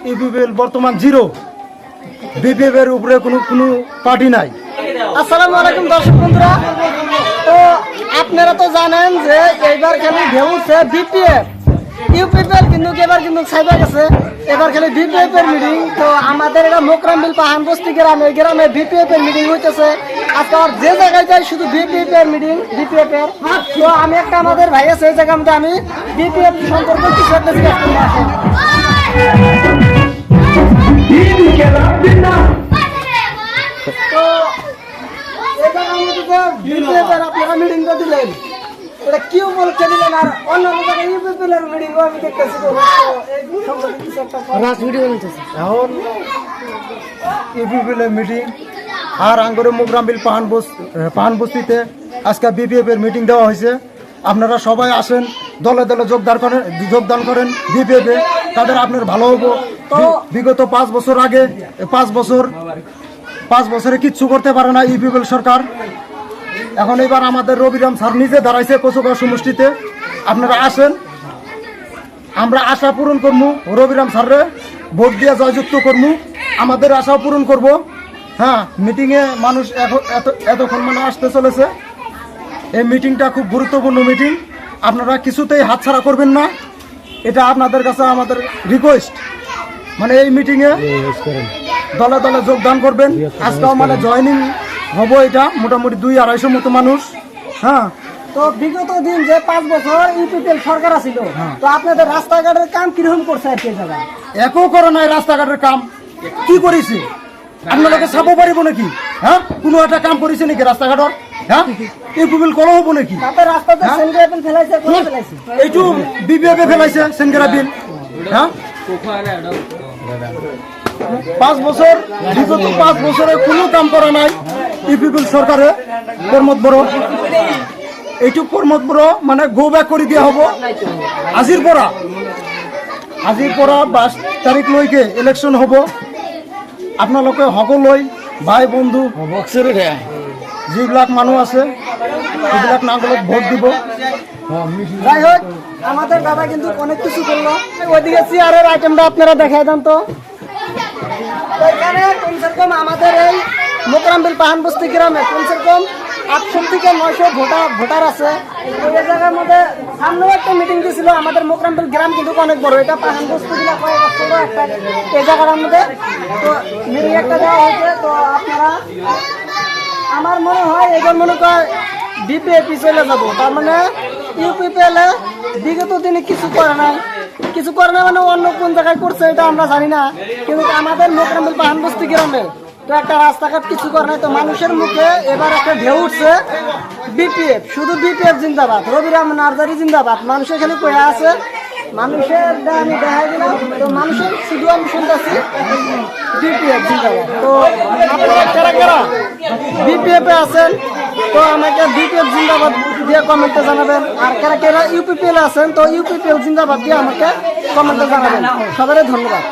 UPPL বর্তমান zero, BPF এর উপরে কোনো পার্টি নাই। আসসালামু আলাইকুম দর্শক বন্ধুরা, তো আপনারা তো জানেন যে এইবার খালি ঢেউ উঠছে বিপিএফ, ইউপিপিএল কিন্তু এবার কিন্তু সাইবার গেছে, এবার খালি বিপিএফ এর মিটিং। তো আমাদের এটা মোকরামবিল পাহান বস্তি গ্রামে বিপিএফ এর মিটিং হইতেছে। আজকে আর যে জায়গায় যাই শুধু বিপিএফ এর মিটিং, বিপিএফ এর। তো আমি একটা আমাদের ভাই আছে এই জায়গার মধ্যে আমি বিপিএফ সম্পর্কে কিছু একটা জিজ্ঞাসা করবো। তো আপনারা মিটিংটা দিলেন, এটা কি উপলক্ষে দিলেন? আর অন্যান্য জায়গায় ইউপিপিএল এর মিটিংও আমি দেখতেছি। এখন ইউপিপিএল এর মিটিং আর আঙ্গুরে মোকরামবিল পাহান বস্তিতে আজকে বিপিএফ এর মিটিং দেওয়া হয়েছে। আপনারা সবাই আসেন, দলে দলে যোগদান করেন বিপিএফ এ, তাদের আপনার ভালো হবো। বিগত 5 বছর আগে 5 বছরে কিচ্ছু করতে পারে না ইউপিপিএল সরকার। এখন এবার আমাদের রবিরাম স্যার নিজে দাঁড়াইছে কচুগাঁও সমষ্টিতে। আপনারা আসেন, আমরা আশা পূরণ করবো, রবিরাম স্যাররে ভোট দিয়ে জয়যুক্ত করবো, আমাদের আশাও পূরণ করব। হ্যাঁ, মিটিংয়ে মানুষ এতক্ষণ মানে আসতে চলেছে। এই মিটিংটা খুব গুরুত্বপূর্ণ মিটিং, আপনারা কিছুতেই হাতছাড়া করবেন না, এটা আপনাদের কাছে আমাদের রিকোয়েস্ট। মানে এই মিটিংয়ে দলে দলে যোগদান করবেন। আজকেও মানে জয়েনিং হব, এটা মোটামুটি 200-250 মতো মানুষ। হ্যাঁ, তো বিগত দিন যে 5 বছর ইউপিপিএল সরকার আছিল, তো আপনাদের রাস্তাঘাটের কাম কিরকম করছে আর কি জায়গা? একও করে নাই রাস্তাঘাটের কাম। কি করেছে আপনাদেরকে ছাপো পারিব নাকি? হ্যাঁ, কোনো একটা কাম করেছে নাকি রাস্তাঘাটর? হ্যাঁ, ইউপিপিএল কল হবো নাকি? তাতে রাস্তাতে সেন্টার ফেলাইছে, কোন ফেলাইছে? এইটু বিপিএফ ফেলাইছে সেনগেরা বিল। হ্যাঁ, 5 বছর, বিগত 5 বছরে কোনো কাম করা নাই ইউপিপিএল সরকারে। প্রমোদ বড় এইটু প্রমোদ বড় মানে গো ব্যাক করে দিয়া হবো। আজির পরা 22 তারিখ লইকে ইলেকশন হব। আপনালোকে সকলই ভাই বন্ধু যিবিলাক মানুষ আছে সেইবিলাক নাগরিক ভোট দিব। যাই হোক, আমাদের দাদা কিন্তু অনেক কিছু করলো। ওইদিকে চেয়ারের আইটেমটা আপনারা দেখাই দেন তো। এখানে কমসে কম আমাদের এই মোকরামবিল পাহান বস্তি গ্রামে কমসে কম 800 থেকে 900 ভোটার আছে। এই জায়গার মধ্যে সামনেও একটা মিটিং দিয়েছিল। আমাদের মোকরামবিল গ্রাম কিন্তু অনেক বড়, এটা পাহান বস্তি গুলা কয়েক বছর একটা এই জায়গার মধ্যে তো মিটিং একটা দেওয়া হয়েছে। তো আপনারা, আমার মনে হয় এবার মনে কর বিপিএফ চলে যাবো। তার মানে ইউপিপিএল বিগত দিনে কিছু করে নাই মানে অন্য কোন জায়গায় করছে এটা আমরা জানি না, কিন্তু আমাদের মোকরামবিল পাহান বস্তি গ্রামে তো একটা রাস্তাঘাট কিছু করে নাই। তো মানুষের মুখে এবার একটা ঢেউ উঠছে বিপিএফ, শুধু বিপিএফ জিন্দাবাদ, রবিরাম নার্জারি জিন্দাবাদ। মানুষের খালি কয়া আছে, মানুষের আমি দেখাই দিলাম, তো মানুষের শুধু আমি শুনতেছি বিপিএফ জিন্দাবাদ। তো আপনারা কারা বিপিএফ এ আছেন তো আমাকে বিপিএফ জিন্দাবাদ দিয়ে কমেন্টে জানাবেন। আর কারা ইউপিপিএল আছেন তো ইউপিপিএল জিন্দাবাদ দিয়ে আমাকে কমেন্টে জানাবেন। সবাই ধন্যবাদ।